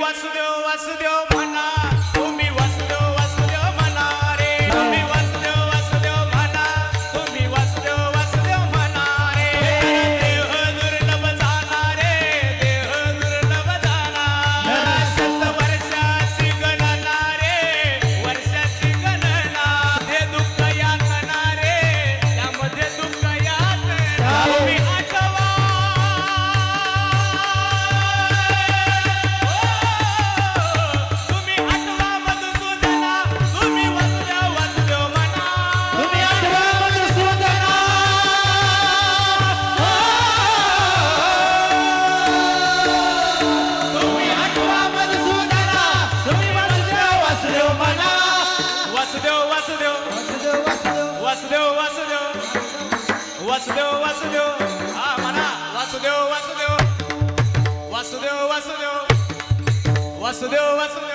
वासुदेव वासुदेव म्हणा तुम्ही वासुदेव वासुदेव म्हणा रे तुम्ही वासुदेव वासुदेव म्हणा तुम्ही वासुदेव वासुदेव म्हणा रे देह दुर्लभ झाला रे देह दुर्लभ झाला शत वर्षाची गणना रे वर्षाची गणना ते दुःख यातना रे त्यामध्ये दुःख यातना तुम्ही आठवा वासुदेव वासुदेव हा म्हणा वासुदेव वासुदेव वासुदेव वासुदेव वासुदेव वासुदेव